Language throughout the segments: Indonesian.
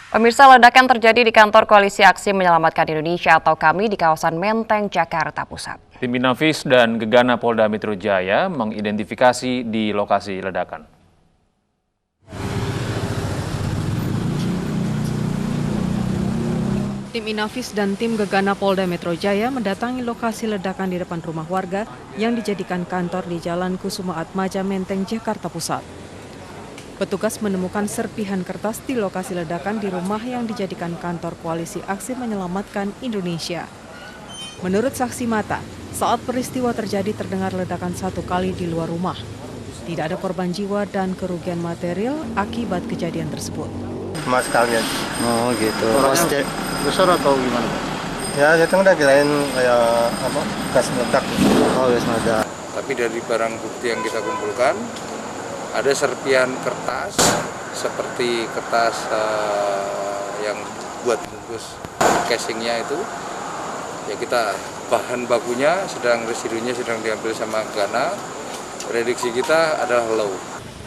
Pemirsa, ledakan terjadi di kantor Koalisi Aksi Menyelamatkan Indonesia atau KAMI di kawasan Menteng, Jakarta Pusat. Tim Inafis dan Gegana Polda Metro Jaya mengidentifikasi di lokasi ledakan. Tim Inafis dan tim Gegana Polda Metro Jaya mendatangi lokasi ledakan di depan rumah warga yang dijadikan kantor di Jalan Kusuma Atmaja, Menteng, Jakarta Pusat. Petugas menemukan serpihan kertas di lokasi ledakan di rumah yang dijadikan kantor Koalisi Aksi Menyelamatkan Indonesia. Menurut saksi mata, saat peristiwa terjadi terdengar ledakan satu kali di luar rumah. Tidak ada korban jiwa dan kerugian material akibat kejadian tersebut. Mas kalian. Oh gitu. Orangnya besar atau gimana? Ya, itu udah kirain kayak apa? Gas meledak. Oh, gas meledak. Tapi dari barang bukti yang kita kumpulkan, ada serpihan kertas seperti kertas yang buat bungkus casingnya itu. Ya kita bahan bakunya residunya sedang diambil sama Gegana. Prediksi kita adalah low.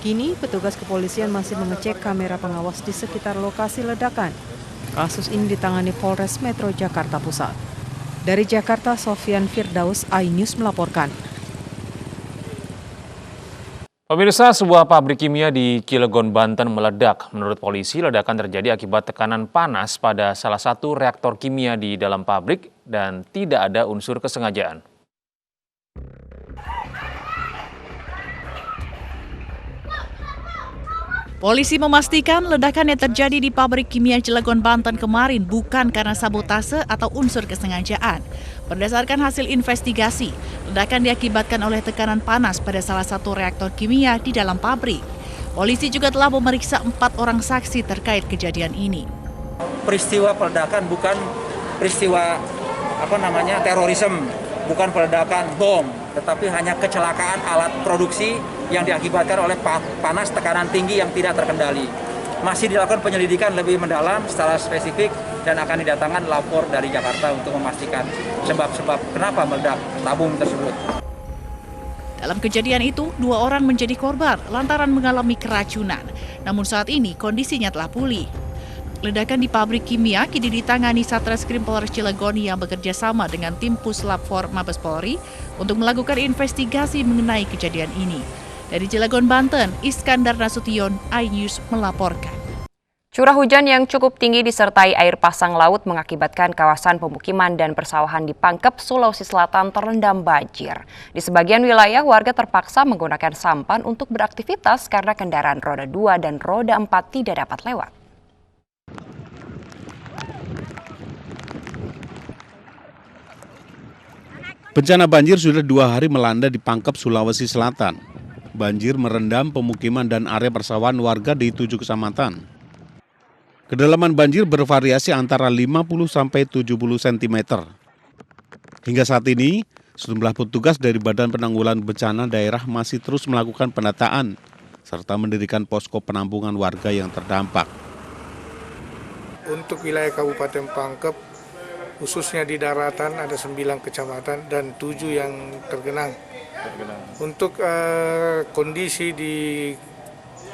Kini petugas kepolisian masih mengecek kamera pengawas di sekitar lokasi ledakan. Kasus ini ditangani Polres Metro Jakarta Pusat. Dari Jakarta, Sofyan Firdaus, iNews melaporkan. Pemirsa, sebuah pabrik kimia di Cilegon, Banten meledak. Menurut polisi, ledakan terjadi akibat tekanan panas pada salah satu reaktor kimia di dalam pabrik dan tidak ada unsur kesengajaan. Polisi memastikan ledakan yang terjadi di pabrik kimia Cilegon, Banten kemarin bukan karena sabotase atau unsur kesengajaan. Berdasarkan hasil investigasi, ledakan diakibatkan oleh tekanan panas pada salah satu reaktor kimia di dalam pabrik. Polisi juga telah memeriksa 4 orang saksi terkait kejadian ini. Peristiwa peledakan bukan peristiwa terorisme, bukan peledakan bom, tetapi hanya kecelakaan alat produksi yang diakibatkan oleh panas tekanan tinggi yang tidak terkendali. Masih dilakukan penyelidikan lebih mendalam secara spesifik dan akan didatangkan lapor dari Jakarta untuk memastikan sebab-sebab kenapa meledak tabung tersebut. Dalam kejadian itu, 2 orang menjadi korban lantaran mengalami keracunan. Namun saat ini kondisinya telah pulih. Ledakan di pabrik kimia kini ditangani Satreskrim Polres Cilegon yang bekerja sama dengan tim Puslap 4 Mabes Polri untuk melakukan investigasi mengenai kejadian ini. Dari Cilegon, Banten, Iskandar Nasution, iNews melaporkan. Curah hujan yang cukup tinggi disertai air pasang laut mengakibatkan kawasan pemukiman dan persawahan di Pangkep, Sulawesi Selatan terendam banjir. Di sebagian wilayah, warga terpaksa menggunakan sampan untuk beraktivitas karena kendaraan roda 2 dan roda 4 tidak dapat lewat. Bencana banjir sudah 2 hari melanda di Pangkep, Sulawesi Selatan. Banjir merendam pemukiman dan area persawahan warga di 7 kecamatan. Kedalaman banjir bervariasi antara 50 sampai 70 cm. Hingga saat ini, sejumlah petugas dari Badan Penanggulangan Bencana Daerah masih terus melakukan pendataan serta mendirikan posko penampungan warga yang terdampak. Untuk wilayah Kabupaten Pangkep, khususnya di daratan ada 9 kecamatan dan 7 yang tergenang. Untuk kondisi di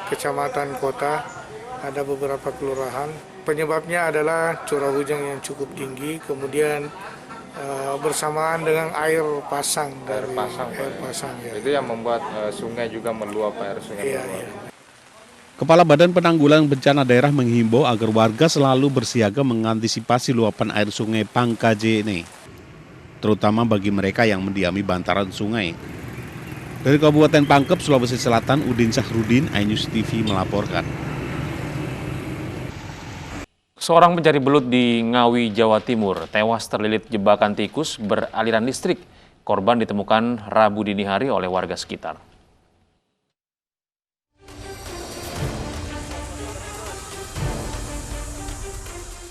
kecamatan kota ada beberapa kelurahan. Penyebabnya adalah curah hujan yang cukup tinggi, kemudian bersamaan dengan air pasang. Air pasang ya. Itu yang membuat sungai juga meluap, air sungai meluap. Iya. Kepala Badan Penanggulangan Bencana Daerah menghimbau agar warga selalu bersiaga mengantisipasi luapan air sungai Pangkajene, terutama bagi mereka yang mendiami bantaran sungai. Dari Kabupaten Pangkep, Sulawesi Selatan, Udin Syahrudin, iNews TV melaporkan. Seorang pencari belut di Ngawi, Jawa Timur, tewas terlilit jebakan tikus beraliran listrik. Korban ditemukan Rabu dini hari oleh warga sekitar.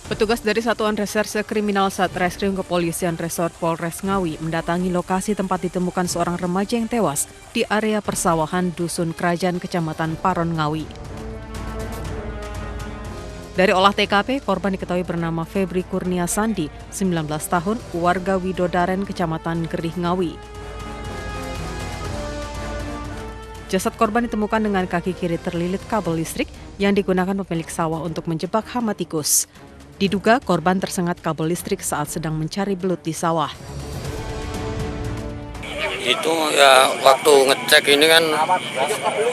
Petugas dari Satuan Reserse Kriminal Satreskrim Kepolisian Resort Polres Ngawi mendatangi lokasi tempat ditemukan seorang remaja yang tewas di area persawahan Dusun Kerajaan Kecamatan Paron, Ngawi. Dari olah TKP, korban diketahui bernama Febri Kurnia Sandi, 19 tahun, warga Widodaren, Kecamatan Gerih, Ngawi. Jasad korban ditemukan dengan kaki kiri terlilit kabel listrik yang digunakan pemilik sawah untuk menjebak hama tikus. Diduga korban tersengat kabel listrik saat sedang mencari belut di sawah. Itu ya waktu ngecek ini kan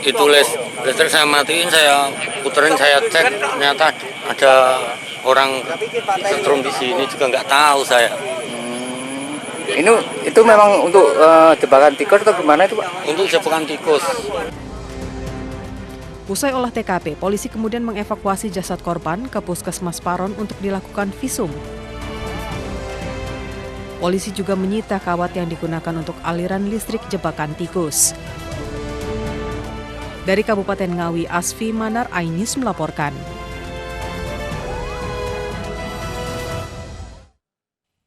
itu listrik saya matiin, saya puterin, saya cek, ternyata ada orang setrum di sini juga nggak tahu saya. Itu memang untuk jebakan tikus atau gimana itu, Pak? Untuk jebakan tikus. Usai olah TKP, polisi kemudian mengevakuasi jasad korban ke Puskesmas Paron untuk dilakukan visum. Polisi juga menyita kawat yang digunakan untuk aliran listrik jebakan tikus. Dari Kabupaten Ngawi, Asfi Manar Ainis melaporkan.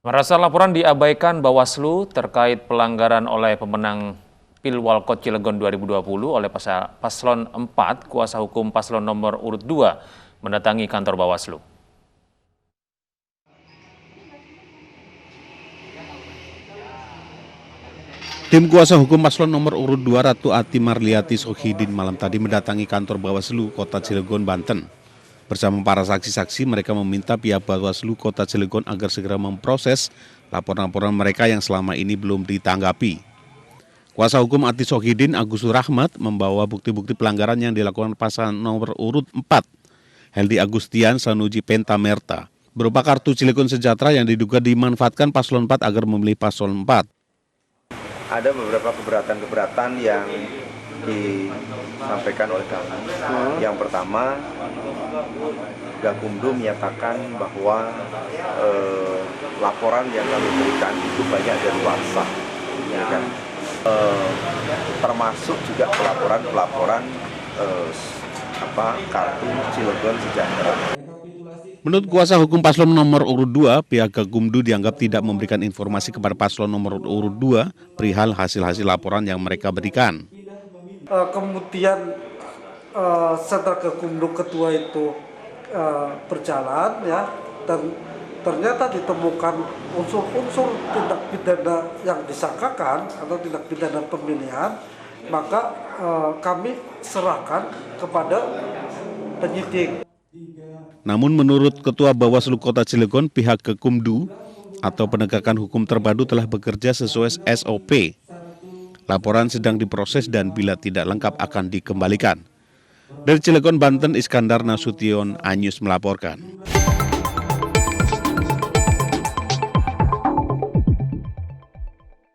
Merasa laporan diabaikan Bawaslu terkait pelanggaran oleh pemenang Pilwalkot Cilegon 2020 oleh paslon 4, kuasa hukum paslon nomor urut 2 mendatangi kantor Bawaslu. Tim kuasa hukum paslon nomor urut 2 Ratu Ati Marliati Sohidin malam tadi mendatangi kantor Bawaslu Kota Cilegon, Banten. Bersama para saksi-saksi, mereka meminta pihak Bawaslu Kota Cilegon agar segera memproses laporan-laporan mereka yang selama ini belum ditanggapi. Kuasa hukum Ati Sohidin, Agus Rahmat, membawa bukti-bukti pelanggaran yang dilakukan pasangan nomor urut 4, Heldi Agustian Sanuji Pentamerta, berupa kartu Cilegon Sejahtera yang diduga dimanfaatkan paslon 4 agar memilih paslon 4. Ada beberapa keberatan yang disampaikan oleh kami. Yang pertama, Gakumdu menyatakan bahwa laporan yang kami berikan itu banyak dari WhatsApp, ya kan? Termasuk juga pelaporan kartu Cilegon Sejahtera. Menurut kuasa hukum paslon nomor urut 2, pihak Gakumdu dianggap tidak memberikan informasi kepada paslon nomor urut 2 perihal hasil-hasil laporan yang mereka berikan. Kemudian Sentra Gakumdu ketua itu berjalan, ya, dan ternyata ditemukan unsur-unsur tindak pidana yang disangkakan atau tindak pidana pemilihan, maka kami serahkan kepada penyidik. Namun menurut Ketua Bawaslu Kota Cilegon, pihak Gakumdu atau penegakan hukum terpadu telah bekerja sesuai SOP. Laporan sedang diproses dan bila tidak lengkap akan dikembalikan. Dari Cilegon, Banten, Iskandar Nasution, Anyus melaporkan.